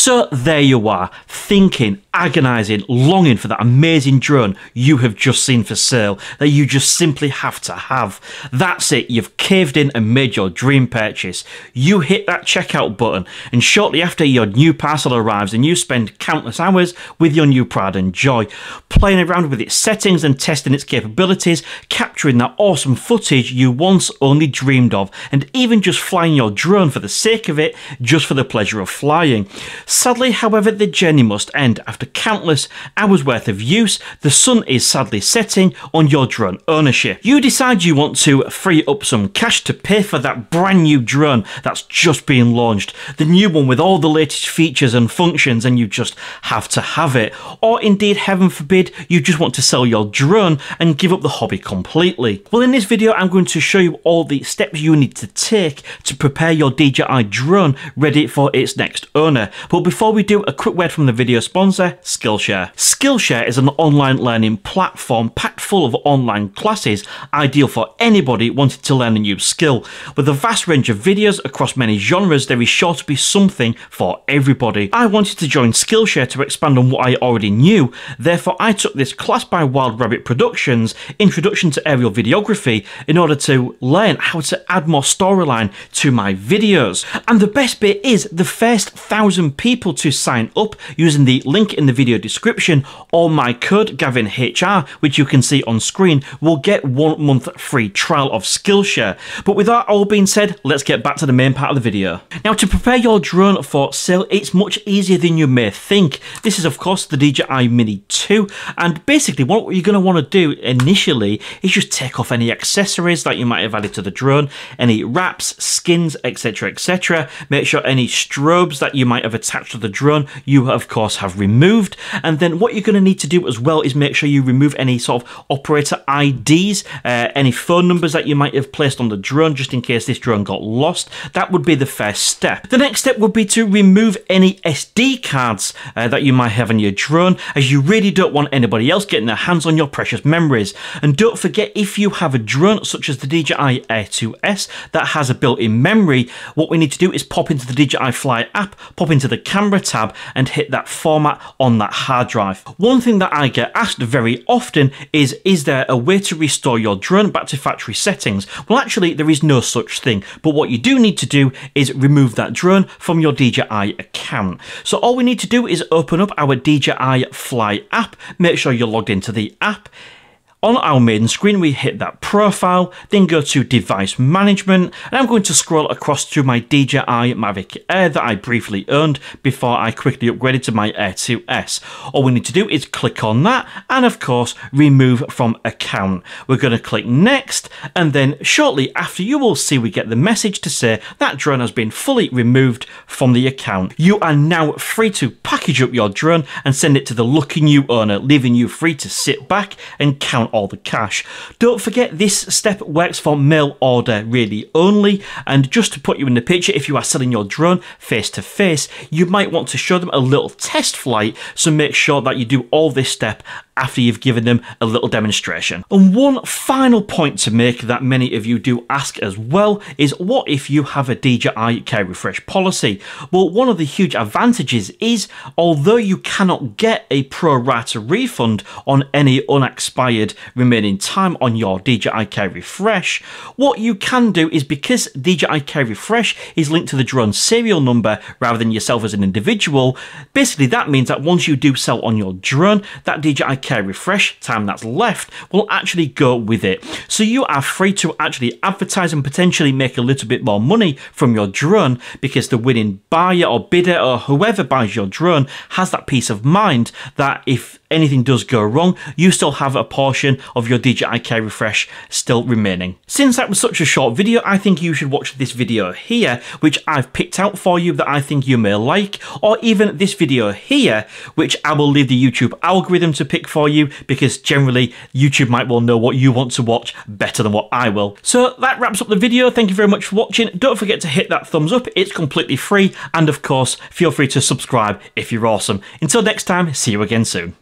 So there you are, thinking, agonising, longing for that amazing drone you have just seen for sale that you just simply have to have. That's it, you've caved in and made your dream purchase. You hit that checkout button, and shortly after, your new parcel arrives and you spend countless hours with your new pride and joy, playing around with its settings and testing its capabilities, capturing that awesome footage you once only dreamed of, and even just flying your drone for the sake of it, just for the pleasure of flying. Sadly, however, the journey must end. After countless hours worth of use, the sun is sadly setting on your drone ownership. You decide you want to free up some cash to pay for that brand new drone that's just been launched, the new one with all the latest features and functions, and you just have to have it. Or indeed, heaven forbid, you just want to sell your drone and give up the hobby completely. Well, in this video, I'm going to show you all the steps you need to take to prepare your DJI drone ready for its next owner. But before we do, a quick word from the video sponsor, Skillshare. Skillshare is an online learning platform packed full of online classes, ideal for anybody wanting to learn a new skill. With a vast range of videos across many genres, there is sure to be something for everybody. I wanted to join Skillshare to expand on what I already knew, therefore I took this class by Wild Rabbit Productions, Introduction to Aerial Videography, in order to learn how to add more storyline to my videos. And the best bit is, the first 1,000 people to sign up using the link in the video description or my code GAVINHR, which you can see on screen, will get 1 month free trial of Skillshare. But with that all being said, let's get back to the main part of the video. Now, to prepare your drone for sale, it's much easier than you may think. This is of course the DJI Mini 2, and basically what you're going to want to do initially is just take off any accessories that you might have added to the drone, any wraps, skins, etc, etc. Make sure any strobes that you might have attached to the drone you of course have removed, and then what you're going to need to do as well is make sure you remove any sort of operator IDs, any phone numbers that you might have placed on the drone just in case this drone got lost. That would be the first step. The next step would be to remove any SD cards that you might have on your drone, as you really don't want anybody else getting their hands on your precious memories. And don't forget, if you have a drone such as the DJI Air 2S that has a built-in memory, what we need to do is pop into the DJI Fly app, pop into the camera tab and hit that format on that hard drive. One thing that I get asked very often is there a way to restore your drone back to factory settings? Well, actually there is no such thing, but what you do need to do is remove that drone from your DJI account. So all we need to do is open up our DJI Fly app, make sure you're logged into the app. On our main screen, we hit that profile, then go to device management, and I'm going to scroll across to my DJI Mavic Air that I briefly owned before I quickly upgraded to my Air 2S. All we need to do is click on that, and of course, remove from account. We're going to click next, and then shortly after, you will see we get the message to say that drone has been fully removed from the account. You are now free to package up your drone and send it to the lucky new owner, leaving you free to sit back and count all the cash. Don't forget, this step works for mail order really only, and just to put you in the picture, if you are selling your drone face to face, you might want to show them a little test flight, so make sure that you do all this step after you've given them a little demonstration. And one final point to make that many of you do ask as well is, what if you have a DJI UK Refresh Policy? Well, one of the huge advantages is, although you cannot get a pro rata refund on any unexpired remaining time on your DJI UK Refresh, what you can do is, because DJI UK Refresh is linked to the drone serial number rather than yourself as an individual, basically that means that once you do sell on your drone, that DJI UK Refresh time that's left will actually go with it. So you are free to actually advertise and potentially make a little bit more money from your drone, because the winning buyer or bidder or whoever buys your drone has that peace of mind that if anything does go wrong, you still have a portion of your DJI UK Refresh still remaining. Since that was such a short video, I think you should watch this video here, which I've picked out for you that I think you may like, or even this video here, which I will leave the YouTube algorithm to pick for you, because generally YouTube might well know what you want to watch better than what I will. So that wraps up the video. Thank you very much for watching. Don't forget to hit that thumbs up, it's completely free, and of course feel free to subscribe if you're awesome. Until next time, see you again soon.